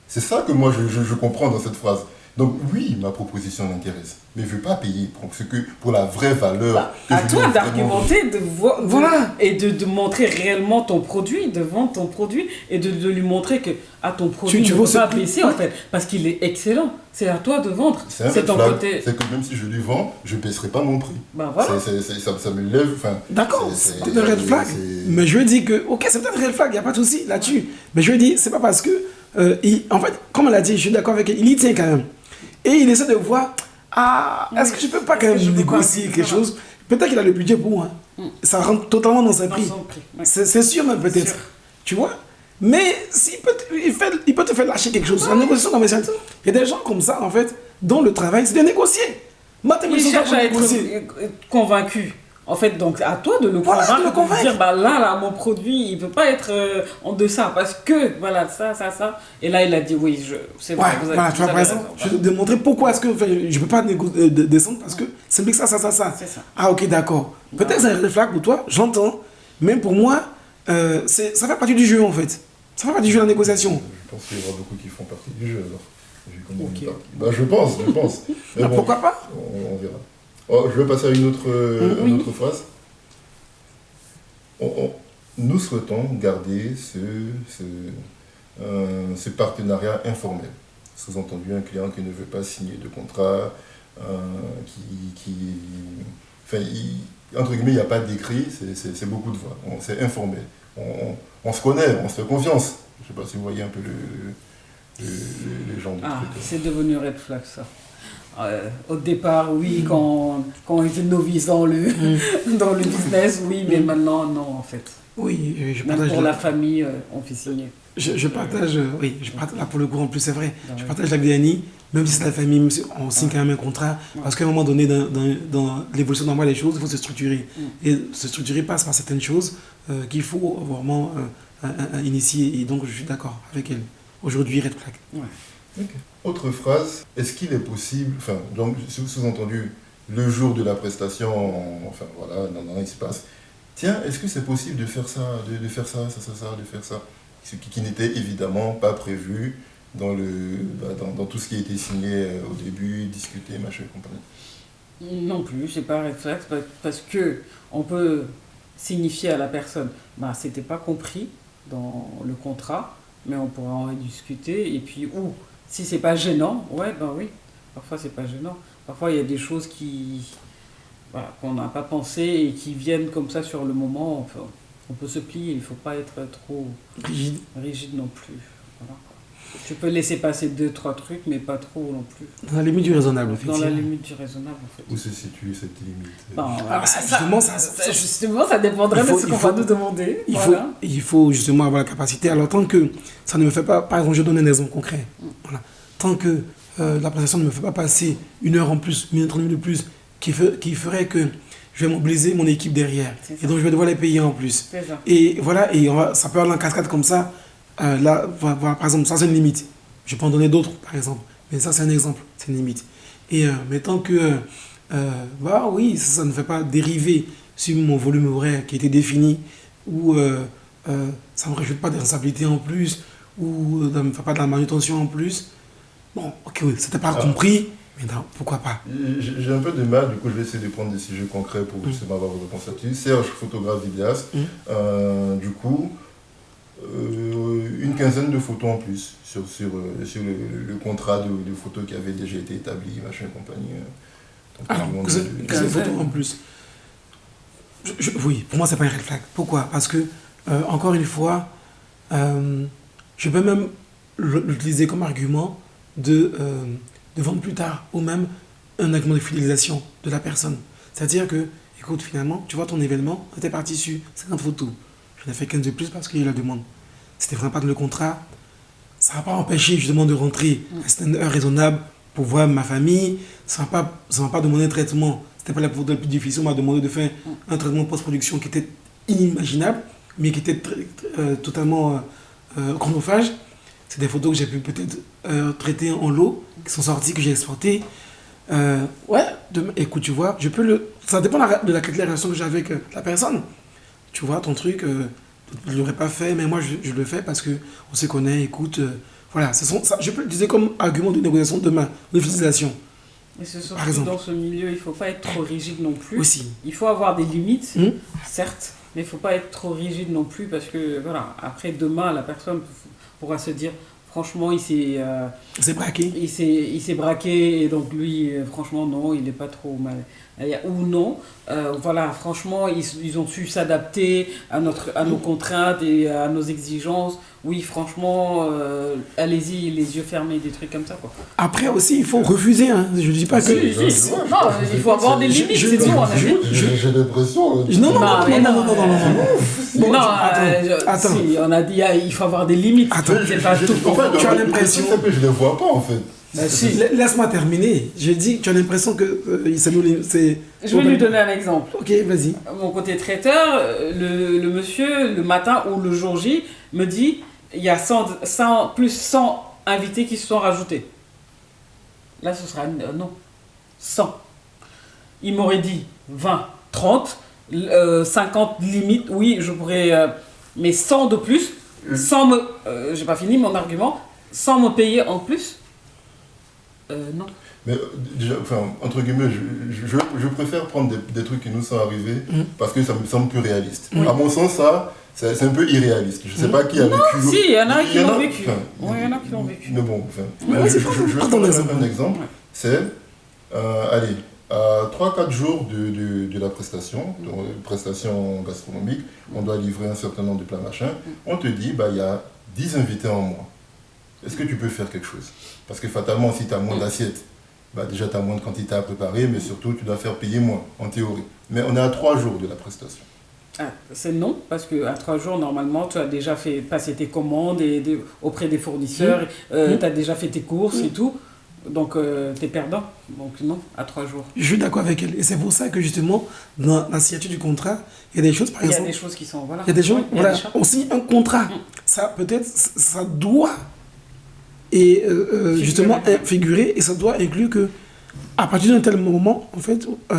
C'est ça que moi, je comprends dans cette phrase. Donc oui, ma proposition l'intéresse, mais je ne veux pas payer pour la vraie valeur. Que À je toi dois d'argumenter, Voilà. et de montrer réellement ton produit, de vendre ton produit et de lui montrer que ton produit Tu ne vaux peut ce pas prix. baisser en fait, parce qu'il est excellent. C'est à toi de vendre. C'est un C'est red ton flag. côté. C'est que même si je lui vends, je ne baisserai pas mon prix. Ben voilà. Ça me lève. D'accord, c'est un red flag. Mais je lui ai dit que, ok, c'est peut-être un red flag, il n'y a pas de souci là-dessus. Mais je lui ai dit, c'est pas parce que, en fait, comme elle a dit, je suis d'accord avec elle, il y tient quand même. Et il essaie de voir, est-ce que je peux pas quand même négocier quelque chose? Peut-être qu'il a le budget pour, ça rentre totalement dans ses Dans prix. son prix, ouais. C'est sûr même peut-être. Sûr. Tu vois? Mais il peut te faire lâcher quelque chose. En négociation commerciale, il y a des gens comme ça, en fait, dont le travail, c'est de négocier. Moi, t'es Il besoin cherche de à être négocier. convaincu. En fait, donc à toi de le Voilà, convaincre, de le convaincre. dire là, mon produit, il peut pas être en deçà parce que voilà, ça. Et là, il a dit oui, c'est Ouais, vrai. vous avez- voilà, tu vois, vous par avez exemple, raison. je vais te montrer pourquoi est-ce que je ne peux pas descendre parce que c'est plus que ça. C'est ça. Ah, ok, d'accord. Peut-être que c'est un red flag pour toi, j'entends, mais pour moi, ça fait partie du jeu en fait. Ça fait partie du jeu de la négociation. Je pense qu'il y aura beaucoup qui font partie du jeu alors. Vu comment Ok. on parle. Bah, je pense. Mais Ah, bon, pourquoi pas? on verra. Oh, je vais passer à une Oui. une autre phrase. Nous souhaitons garder ce partenariat informel. Sous-entendu, un client qui ne veut pas signer de contrat, entre guillemets, il n'y a pas d'écrit, c'est beaucoup de voix. C'est informel. On se connaît, on se fait confiance. Je ne sais pas si vous voyez un peu les gens de trucs. C'est devenu red flag ça. Au départ, oui, quand on était novice dans le business, oui, mais maintenant, non, en fait. Oui, je Même partage. pour la famille, on fait signer. Je partage, oui, je partage, là pour le coup en plus c'est vrai, Ah je oui. partage l'avis d'Annie, même si c'est la famille, même si on signe quand même un contrat, parce qu'à un moment donné dans l'évolution normale des choses, il faut se structurer. Et se structurer passe par certaines choses qu'il faut vraiment initier, et donc je suis d'accord avec elle. Aujourd'hui, red flag. Ouais. Ok. Autre phrase, est-ce qu'il est possible, donc sous-entendu, le jour de la prestation, enfin voilà, non, il se passe, tiens, est-ce que c'est possible de faire ça, de faire ça, de faire ça, ce qui n'était évidemment pas prévu dans tout ce qui a été signé au début, discuté, machin, compagnie. Non plus, c'est pas red flag, parce que on peut signifier à la personne, c'était pas compris dans le contrat, mais on pourra en discuter, et puis, ou si c'est pas gênant, oui, parfois c'est pas gênant. Parfois il y a des choses qu'on n'a pas pensé et qui viennent comme ça sur le moment. Enfin, on peut se plier, il ne faut pas être trop rigide non plus. Voilà, quoi. Tu peux laisser passer 2-3 trucs, mais pas trop non plus. Dans la limite du raisonnable, Dans effectivement. la limite du raisonnable, en fait. Où se situe cette limite Justement, ça dépendrait de ce qu'on va nous demander. Il faut justement avoir la capacité. Alors, tant que ça ne me fait pas, par exemple, je donne un exemple concret. Voilà. Tant que la prestation ne me fait pas passer 1 heure en plus, 1 minute 30 minutes de plus, qui ferait que je vais mobiliser mon équipe derrière. Et donc, je vais devoir les payer en plus. C'est ça. Et voilà, ça peut aller en cascade comme ça. Là, voilà, par exemple, ça, c'est une limite. Je peux en donner d'autres, par exemple. Mais ça, c'est un exemple. C'est une limite. Mais tant que, oui, ça ne fait pas dériver sur mon volume horaire qui a été défini, ou ça ne me rajoute pas de responsabilité en plus, ou ça ne me fait pas de la manutention en plus. Bon, ok, oui, c'était pas compris, mais non, pourquoi pas. J'ai un peu de mal, du coup je vais essayer de prendre des sujets concrets pour justement avoir votre réponse là-dessus. Serge, photographe vidéaste, du coup, une quinzaine de photos en plus sur le contrat de photos qui avait déjà été établi, machin et compagnie. Alors, que c'est photos en plus. Oui, pour moi, c'est pas un red flag. Pourquoi? Parce que, encore une fois, je peux même l'utiliser comme argument de vendre plus tard, ou même un argument de fidélisation de la personne. C'est-à-dire que, écoute, finalement, tu vois ton événement, tu es parti sur 50 photos. Je n'ai fait 15 de plus parce qu'il y a eu la demande. c'était vraiment pas dans le contrat, ça va pas empêcher justement de rentrer à une heure raisonnable pour voir ma famille. Ça m'a pas demandé un traitement. C'était pas la faute le plus difficile. On m'a demandé de faire un traitement de post-production qui était inimaginable, mais qui était totalement chronophage. C'est des photos que j'ai pu peut-être traiter en lot, qui sont sorties, que j'ai exportées. Écoute, tu vois, ça dépend de la qualité de la relation que j'ai avec la personne. Tu vois, ton truc, je ne l'aurais pas fait, mais moi, je le fais parce qu'on se connaît, écoute. Voilà, je peux l'utiliser comme argument de négociation demain, de fidélisation. Et c'est surtout que dans ce milieu, il ne faut pas être trop rigide non plus. Aussi. Il faut avoir des limites, certes, mais il ne faut pas être trop rigide non plus parce que, voilà, après, demain, la personne pourra se dire, franchement, il s'est braqué. Il s'est braqué et donc lui, franchement, non, il n'est pas trop mal. Ou non, voilà, franchement, ils ont su s'adapter à nos contraintes et à nos exigences. Oui, franchement, allez-y, les yeux fermés, des trucs comme ça, quoi. Après aussi, il faut refuser, hein. Je ne dis pas que... Non, il faut avoir des limites, c'est tout, on a dit. J'ai l'impression... Non, attends. Si, on a dit, il faut avoir des limites. Attends, c'est pas tout. Tu as l'impression... Je ne les vois pas, en fait. Bah, si. Laisse-moi terminer. Je dis, tu as l'impression que Je vais lui donner un exemple. Ok, vas-y. Mon côté traiteur, le monsieur, le matin ou le jour J, me dit, il y a 100 invités qui se sont rajoutés. Là, ce sera non. 100. Il m'aurait dit 20, 30, 50 limite, oui, je pourrais... mais 100 de plus, sans me... j'ai pas fini mon argument, sans me payer en plus. Non. Mais déjà, entre guillemets, je préfère prendre des trucs qui nous sont arrivés parce que ça me semble plus réaliste. À mon sens, ça, c'est un peu irréaliste. Je ne sais pas qui a vécu. Si, il y en a qui l'ont vécu. Il y en a qui l'ont vécu. Mais bon, je vais prendre un exemple. C'est, allez, à 3-4 jours de la prestation, prestation gastronomique, on doit livrer un certain nombre de plats machin. On te dit, il y a 10 invités en moins. Est-ce que tu peux faire quelque chose? Parce que fatalement, si tu as moins d'assiettes, déjà tu as moins de quantité à préparer, mais surtout tu dois faire payer moins, en théorie. Mais on est à 3 jours de la prestation. C'est non, parce qu'à 3 jours, normalement, tu as déjà fait passer tes commandes auprès des fournisseurs, tu as déjà fait tes courses et tout. Donc, tu es perdant. Donc, non, à 3 jours. Je suis d'accord avec elle. Et c'est pour ça que, justement, dans la signature du contrat, il y a des choses, par exemple... Il y a des choses qui sont... Voilà. Il y a des choses... Voilà. On signe un contrat. Ça, peut-être, ça doit... Et justement, figurer, et ça doit inclure que, à partir d'un tel moment, en fait, il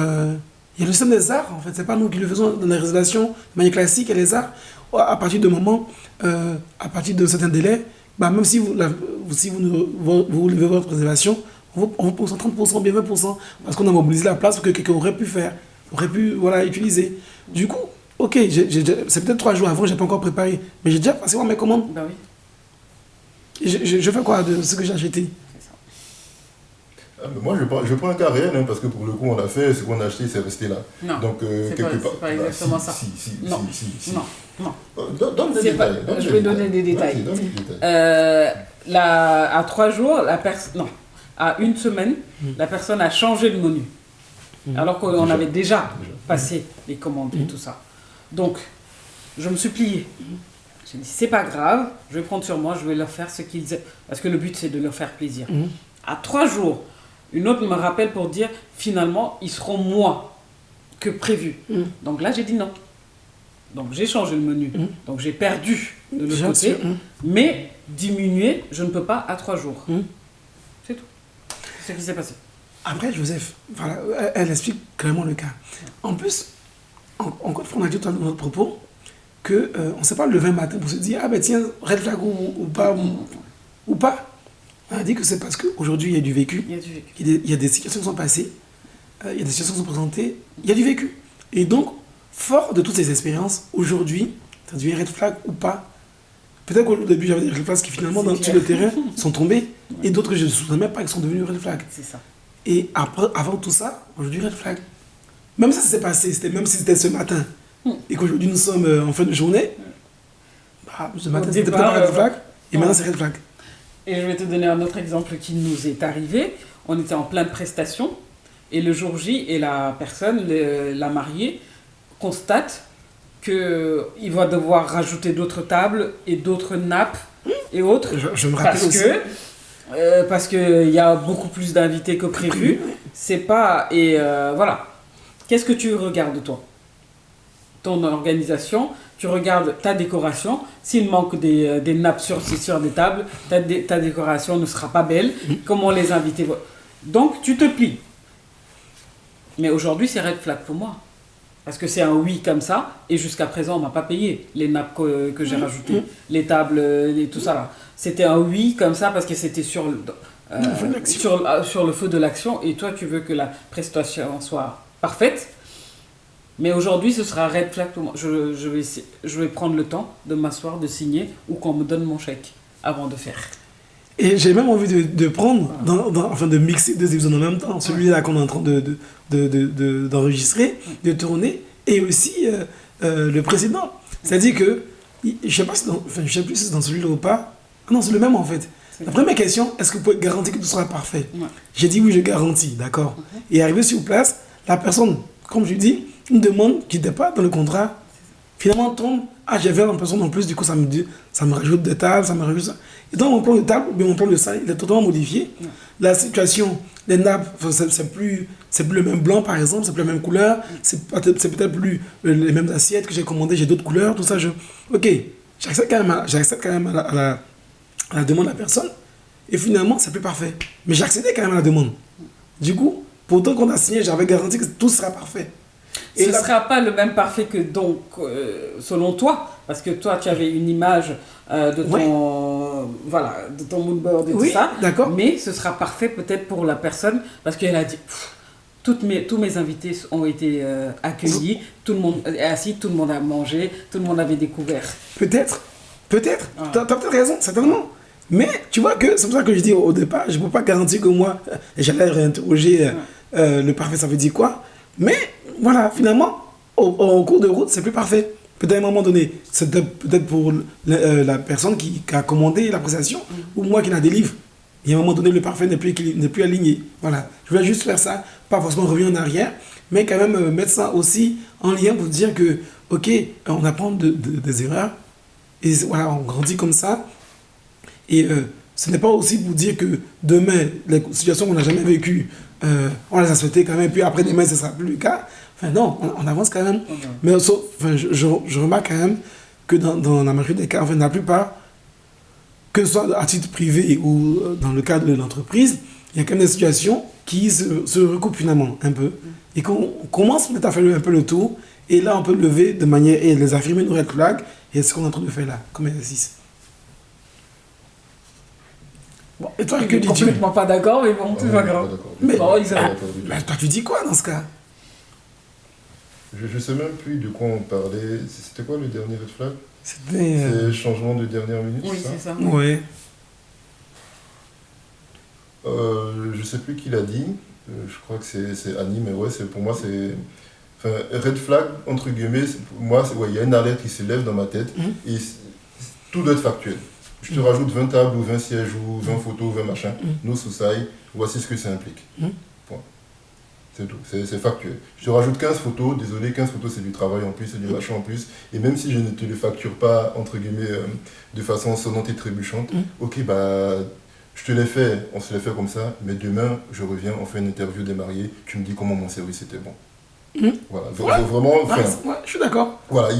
y a le système des arts, en fait, c'est pas nous qui le faisons dans les réservations de manière classique, et les arts, à partir de moment, à partir de certains délais, même si vous levez votre réservation, on vous pose 30%, bien 20%, parce qu'on a mobilisé la place que quelqu'un aurait pu faire, aurait pu utiliser. Du coup, ok, c'est peut-être 3 jours avant, j'ai pas encore préparé, mais j'ai déjà passé mes commandes. Ben oui. Je fais quoi de ce que j'ai acheté? Moi, je prends un cas réel, parce que pour le coup, on l'a fait, ce qu'on a acheté, c'est resté là. Non, donc, c'est pas exactement ça. Non. Donne des détails. Je vais donner des détails. À 3 jours, à 1 semaine, la personne a changé le menu. Alors qu'on avait déjà passé les commandes et tout ça. Donc, je me suis pliée. J'ai dit, c'est pas grave, je vais prendre sur moi, je vais leur faire ce qu'ils aiment. Parce que le but, c'est de leur faire plaisir. À 3 jours, une autre me rappelle pour dire, finalement, ils seront moins que prévu. Donc là, j'ai dit non. Donc j'ai changé le menu. Donc j'ai perdu de l'autre côté. Mais diminuer, je ne peux pas à 3 jours. C'est tout. C'est ce qui s'est passé. Après, Joseph, voilà, elle explique clairement le cas. En plus, encore une fois, on a dit dans notre propos, qu'on ne s'est pas levé un matin pour se dire, tiens, red flag ou pas. On a dit que c'est parce qu'aujourd'hui, il y a du vécu. Il y a des situations qui sont passées, il y a des situations qui sont présentées, il y a du vécu. Et donc, fort de toutes ces expériences, aujourd'hui, ça devient red flag ou pas. Peut-être qu'au début, j'avais des red flags qui finalement, sur le terrain, sont tombés, et d'autres que je ne souviens même pas qui sont devenus red flag. C'est ça. Et après, avant tout ça, aujourd'hui, red flag. Même ça s'est passé, même si c'était ce matin, et qu'aujourd'hui nous sommes en fin de journée, ce matin c'était peut-être pas red flag, et maintenant c'est red flag. Et je vais te donner un autre exemple qui nous est arrivé. On était en pleine prestation, et le jour J, et la personne, la mariée, constate qu'il va devoir rajouter d'autres tables et d'autres nappes et autres. Je me rappelle aussi. Parce qu'il y a beaucoup plus d'invités que prévu. C'est pas... Et voilà. Qu'est-ce que tu regardes, toi? Ton organisation, tu regardes ta décoration. S'il manque des nappes sur des tables, ta décoration ne sera pas belle. Comment les invités vont... Donc, tu te plies. Mais aujourd'hui, c'est red flag pour moi. Parce que c'est un oui comme ça, et jusqu'à présent, on ne m'a pas payé les nappes que j'ai rajoutées, les tables, et tout ça là. C'était un oui comme ça parce que c'était sur le feu de l'action, et toi, tu veux que la prestation soit parfaite. Mais aujourd'hui, ce sera red flag pour moi. Je vais prendre le temps de m'asseoir, de signer, ou qu'on me donne mon chèque avant de faire. Et j'ai même envie de prendre, enfin de mixer deux épisodes en même temps. Celui-là qu'on est en train d'enregistrer, de tourner, et aussi le précédent. C'est-à-dire que, je ne sais plus si c'est dans celui-là ou pas. Ah non, c'est le même en fait. La première question, est-ce que vous pouvez garantir que tout sera parfait? J'ai dit oui, je garantis, d'accord. Et arrivé sur place, la personne, comme je dis, une demande qui n'était pas dans le contrat, finalement tombe, j'avais une personne en plus, du coup ça me rajoute des tables, ça me rajoute ça. Et dans mon plan de table, ou bien mon plan de salle, il est totalement modifié. La situation, les nappes, c'est plus le même blanc par exemple, c'est plus la même couleur, c'est peut-être plus les mêmes assiettes que j'ai commandées, j'ai d'autres couleurs, tout ça. Ok, j'accepte quand même à la demande de la personne, et finalement c'est plus parfait. Mais j'accédais quand même à la demande. Du coup, pourtant qu'on a signé, j'avais garanti que tout sera parfait. Et ce ne sera pas le même parfait que donc, selon toi, parce que toi tu avais une image de ton mood board et tout ça, d'accord. Mais ce sera parfait peut-être pour la personne, parce qu'elle a dit, tous mes invités ont été accueillis, tout le monde est assis, tout le monde a mangé, tout le monde avait découvert. Peut-être, tu as peut-être raison, certainement. Mais tu vois que, c'est pour ça que je dis au départ, je ne peux pas garantir que moi, j'allais réinterroger le parfait, ça veut dire quoi. Mais voilà, finalement, au cours de route, c'est plus parfait. Peut-être à un moment donné, c'est peut-être pour la personne qui a commandé la prestation, ou moi qui la délivre. Et à un moment donné, le parfait n'est plus aligné. Voilà, je vais juste faire ça, pas forcément revenir en arrière, mais quand même mettre ça aussi en lien pour dire que, ok, on apprend des erreurs, et voilà, on grandit comme ça. Et ce n'est pas aussi pour dire que demain, les situations qu'on n'a jamais vécues, on les a souhaitées quand même, puis après demain, ce ne sera plus le cas. Enfin non, on avance quand même. Mais je remarque quand même que dans la majorité des cas, enfin la plupart, que ce soit à titre privé ou dans le cadre de l'entreprise, il y a quand même des situations qui se recoupent finalement un peu. Et qu'on commence peut-être à faire un peu le tour, et là on peut lever de manière, et les affirmer nos red flags, et c'est ce qu'on est en train de faire là, comme exercice. Bon, et toi, que dis-tu? Complètement pas d'accord, mais bon, c'est pas grave. Mais toi, tu dis quoi dans ce cas? Je sais même plus de quoi on parlait. C'était quoi le dernier red flag? C'était... C'est le changement de dernière minute, oui, c'est ça. Oui. Je sais plus qui l'a dit. Je crois que c'est Annie, mais ouais, pour moi, c'est... Enfin, red flag, entre guillemets, pour moi, il y a une alerte qui s'élève dans ma tête, et tout doit être factuel. Je te rajoute 20 tables ou 20 sièges ou 20 photos ou 20 machins, no society, voici ce que ça implique. Point. C'est tout, c'est factuel. Je te rajoute 15 photos, désolé, 15 photos c'est du travail en plus, c'est du machin en plus, et même si je ne te les facture pas, entre guillemets, de façon sonnante et trébuchante, ok, bah, je te l'ai fait, on se l'est fait comme ça, mais demain, je reviens, on fait une interview des mariés, tu me dis comment mon service était bon. Voilà, vraiment, je suis d'accord. Voilà,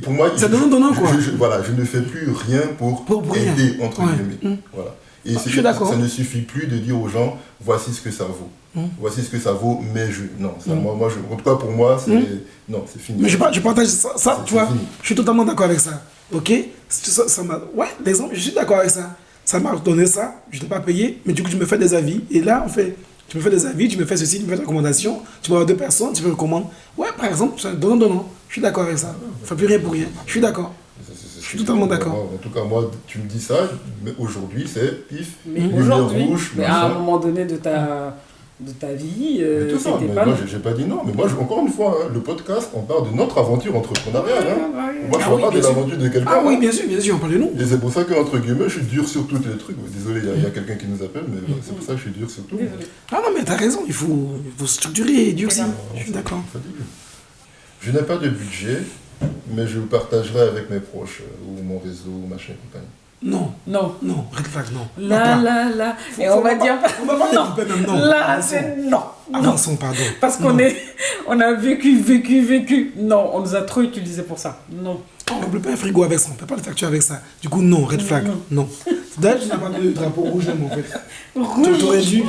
pour moi, ça donnant quoi. Je ne fais plus rien pour aider, entre guillemets. Voilà. Et je suis d'accord. Ça ne suffit plus de dire aux gens, voici ce que ça vaut. Voici ce que ça vaut, mais non, ça, en tout cas pour moi, non, c'est fini. Mais je partage ça tu vois, je suis totalement d'accord avec ça. Ok, l'exemple, je suis d'accord avec ça. Ça m'a donné ça, je ne t'ai pas payé, mais du coup, tu me fais des avis. Et là, on fait... Tu me fais des avis, tu me fais ceci, tu me fais des recommandations, tu me vois 2 personnes, tu me recommandes. Ouais, par exemple, donnant. Je suis d'accord avec ça. On ne fait plus rien pour rien. Je suis d'accord. Je suis totalement d'accord. En tout cas, moi, tu me dis ça, mais aujourd'hui, c'est pif, lumière rouge. Mais à un moment donné de ta vie, tout ça, mais moi, j'ai pas dit non. Mais moi, encore une fois, le podcast, on parle de notre aventure entrepreneuriale. Moi, je ne parle pas de l'aventure de quelqu'un. Ah oui, bien sûr, on parle de nous. Et c'est pour ça qu'entre guillemets, je suis dur sur tous les trucs. Désolé, il y a quelqu'un qui nous appelle, mais c'est pour ça que je suis dur sur tout. Ah non, mais t'as raison, il faut structurer et durcir. Je suis d'accord. Je n'ai pas de budget mais je le partagerai avec mes proches ou mon réseau, machin et compagnie. Non, Non. non, red flag, non. Là. Et on va dire. On va pas Non. découper même, non. Là, c'est non. Avançons, pardon. Parce qu'on Non. on a vécu. Non, on nous a trop utilisé pour ça. Non. On ne peut pas un frigo avec ça, on ne peut pas le facturer avec ça. Du coup, non, red flag, non. D'ailleurs, tu n'as pas de drapeau rouge, même, en fait. T'aurais dû.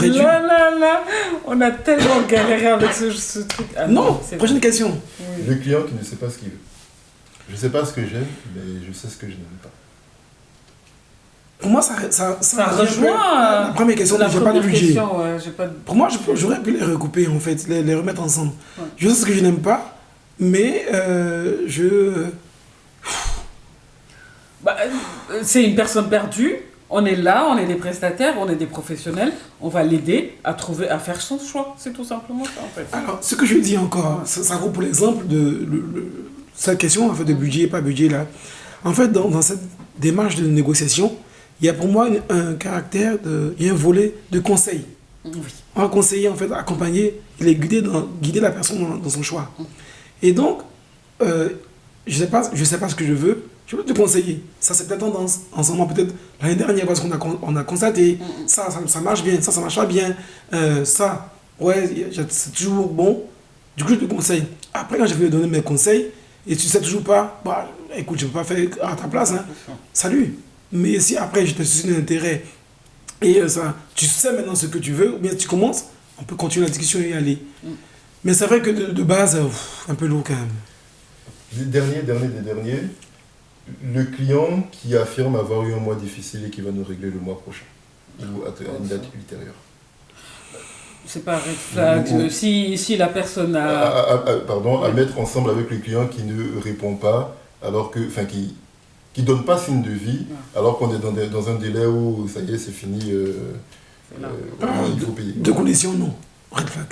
Là. On a tellement galéré avec ce truc. Ah, Non, c'est prochaine vrai. question. Oui. Le client qui ne sait pas ce qu'il veut. Je ne sais pas ce que j'aime, mais je sais ce que je n'aime pas. Pour moi, ça rejoint la première question, la j'ai pas de première budget. question, ouais, j'ai pas de... Pour moi, j'aurais pu les recouper, en fait, les remettre ensemble. Ouais. Je sais ce que je n'aime pas, mais Bah, c'est une personne perdue. On est là, on est des prestataires, on est des professionnels. On va l'aider à faire son choix. C'est tout simplement ça, en fait. Alors, ce que je dis encore, ça vaut pour l'exemple de cette question en fait, de budget, pas budget, là. En fait, dans cette démarche de négociation, il y a pour moi un caractère, il y a un volet de conseil. Oui. On va conseiller, en fait, accompagner, il est guider la personne dans son choix. Et donc, je sais pas ce que je veux, je veux te conseiller. Ça, c'est peut-être tendance. Ensemble, peut-être l'année dernière, parce qu'on a constaté, ça marche bien, ça marche pas bien, ça, ouais, c'est toujours bon. Du coup, je te conseille. Après, quand je vais donner mes conseils, et tu sais toujours pas, bah, écoute, je ne peux pas faire à ta place, hein. Salut. Mais si après, je te suscite un intérêt, et ça, tu sais maintenant ce que tu veux, ou bien tu commences, on peut continuer la discussion et y aller. Mais c'est vrai que de base, un peu lourd quand même. Les derniers, le client qui affirme avoir eu un mois difficile et qui va nous régler le mois prochain, ou à une date ultérieure. C'est pas red flag. Si la personne a... à mettre ensemble avec le client qui ne répond pas, alors que, enfin, qui donne pas signe de vie, alors qu'on est dans un délai où ça y est, c'est fini, il faut payer. Deux conditions, non. Red flag.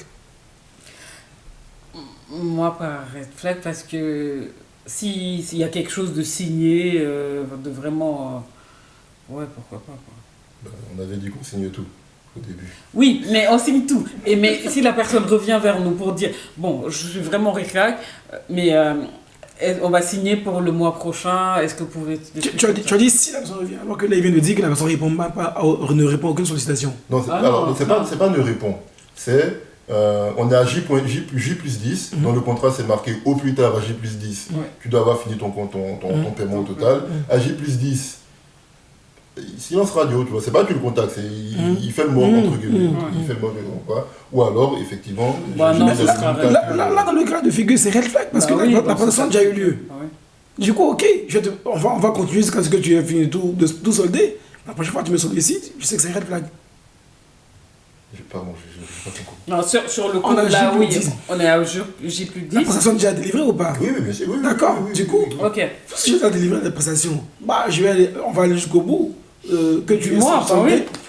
Moi, pas red flag, parce que s'il y a quelque chose de signé, de vraiment... ouais, pourquoi pas, quoi. On avait dit qu'on signe tout au début. Oui, mais on signe tout. Mais si la personne revient vers nous pour dire, bon, je suis vraiment red flag, mais on va signer pour le mois prochain, est-ce que vous pouvez... Tu as dit si la personne revient, alors que là, il vient de dire que la personne ne répond à aucune sollicitation. Non, c'est pas ne répond. C'est, on est à J plus 10, dans le contrat c'est marqué au plus tard à J plus 10, tu dois avoir fini ton paiement au total. À J plus 10, silence radio, tu vois, c'est pas que tu le contactes, il fait le mot entre guillemets, il fait le mot quoi. Ou alors, effectivement, là, dans le cas de figure, c'est red flag parce que la personne a déjà eu lieu. Du coup, ok, on va continuer jusqu'à ce que tu aies fini tout soldé. La prochaine fois que tu me sollicites, je sais que c'est red flag. Pardon, je n'ai pas compris. Non, sur le coup, là, oui, on est à J plus 10. La prestation est déjà délivrée ou pas? Oui, bien sûr. D'accord, du coup, ok. si je dois délivrer la prestation, bah, on va aller jusqu'au bout. Que tu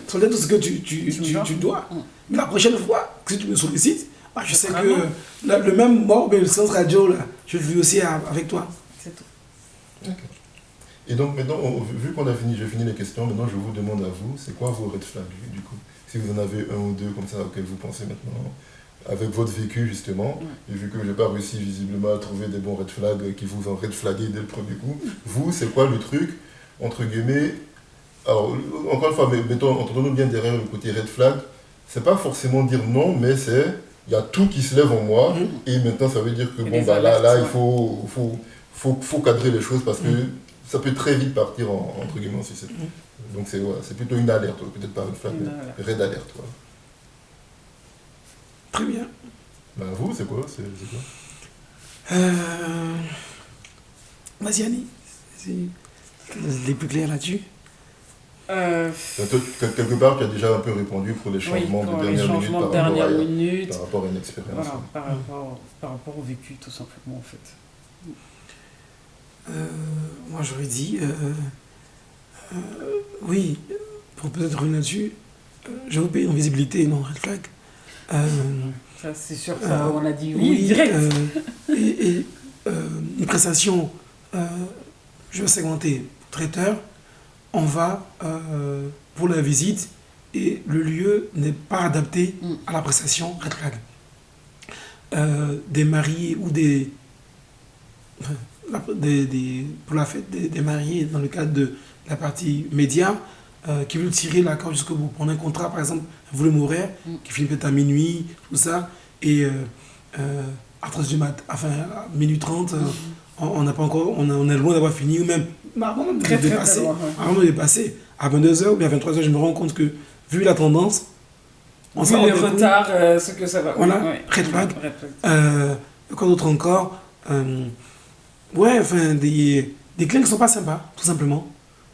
soldé tout ce que tu dois. Mais la prochaine fois que tu me sollicites, bah, je sais que le même mot, le sens radio, là, je le vis aussi avec toi. C'est tout. Okay. Et donc maintenant, vu qu'on a fini, j'ai fini les questions, maintenant je vous demande à vous, c'est quoi vos red flags du coup? Si vous en avez un ou deux comme ça auxquels vous pensez maintenant, avec votre vécu justement, et vu que je n'ai pas réussi visiblement à trouver des bons red flags qui vous ont red flagué dès le premier coup, vous, c'est quoi le truc, entre guillemets, alors encore une fois, mettons, entendons-nous bien derrière le côté red flag, c'est pas forcément dire non, mais c'est, il y a tout qui se lève en moi, et maintenant ça veut dire que bon, bah là, il faut cadrer les choses parce que ça peut très vite partir entre guillemets en sucette. Donc c'est plutôt une alerte, peut-être pas une flag, mais red alerte. Quoi. Très bien. Ben vous, c'est quoi, Vas-y Annie, les plus clairs là-dessus. Quelque part, tu as déjà un peu répondu pour les changements de dernière minute par rapport à une expérience. Voilà, par rapport au vécu, tout simplement, en fait. Moi, j'aurais dit, oui, pour peut-être revenir là-dessus, je vous paye en visibilité, non, red flag. Ça, c'est sûr, ça, on a dit oui, direct. Et une prestation, je vais segmenter, traiteur, on va pour la visite et le lieu n'est pas adapté à la prestation, red flag. Des mariés ou des pour la fête des mariés, dans le cadre de la partie média, qui veulent tirer la corde jusqu'au bout. Prendre un contrat, par exemple, un volume horaire, qui finit peut-être à minuit, tout ça, et à 3 du mat, enfin, à minuit 30, on n'a pas encore, on est loin d'avoir fini, ou même, avant de Très dépasser, loin, ouais. avant de dépasser, à 22h ou bien à 23h, je me rends compte que, vu la tendance, Vu s'en les rend compte. retards, ce que ça va. Voilà, Ouais. red flag. Red flag. Quoi d'autre encore Ouais, enfin, des clients qui sont pas sympas, tout simplement.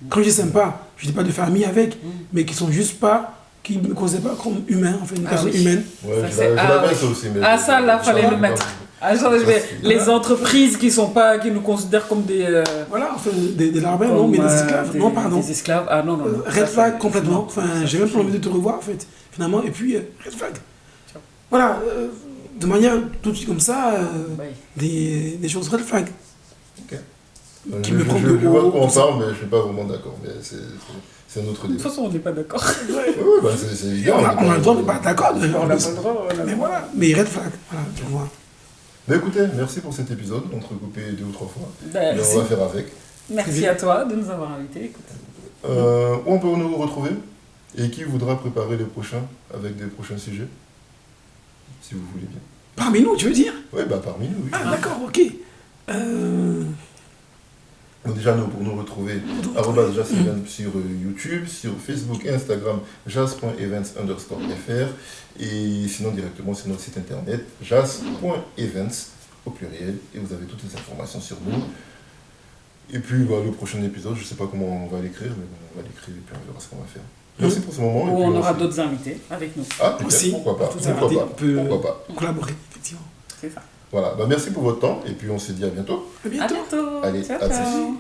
Quand je dis sympa, je dis pas de faire ami avec, mais qui sont juste pas, qui ne me considèrent pas comme humain, enfin, une personne oui. humaine. Ouais, Ça, je c'est- l'avais oui. ça aussi. Mais Ça, là, fallait le mettre. Ah, genre, les entreprises qui nous considèrent comme des. Voilà, enfin, des larbins, non, mais des esclaves. Non, pardon. Des esclaves. Ah non, non. non. Red Ça, flag c'est- complètement. non. Enfin, j'ai même pas envie de te revoir, en fait, finalement. Et puis, red flag. Ciao. Voilà, de manière tout de suite comme ça, Ouais. des choses red flag. Qui Je me prend de vois de haut, quoi on tout ça. parle, mais je suis pas vraiment d'accord. Mais c'est un autre De toute débat. façon, on n'est pas d'accord. Ouais, bah, c'est évident. On a le droit de pas être d'accord, d'ailleurs. On n'a pas le droit. Mais voilà, mais red flag, voilà, pour moi. Mais écoutez, merci pour cet épisode, entrecoupé 2 ou 3 fois. Ben, Et on va faire avec. merci à toi de nous avoir invités. Écoute. Où on peut nous retrouver? Et qui voudra préparer les prochains avec des prochains sujets? Si vous voulez bien. Parmi nous, tu veux dire? Oui, bah parmi nous, oui. Ah, d'accord, ok. Donc déjà, pour nous retrouver, @JasEvents sur YouTube, sur Facebook et Instagram, jas.events_fr, et sinon directement sur notre site internet, jas.events au pluriel, et vous avez toutes les informations sur nous. Et puis bah, le prochain épisode, je ne sais pas comment on va l'écrire, mais bon, on va l'écrire et puis on verra ce qu'on va faire. Merci pour ce moment. et Ou puis on aura se- d'autres invités avec nous. Ah, peut-être, Aussi, pourquoi pas, tous pourquoi invités, pas, on peut pourquoi pas. collaborer, effectivement. C'est ça. Voilà, bah, merci pour votre temps, et puis on se dit à bientôt. À À bientôt. bientôt. Allez, Ciao, à tous. ciao.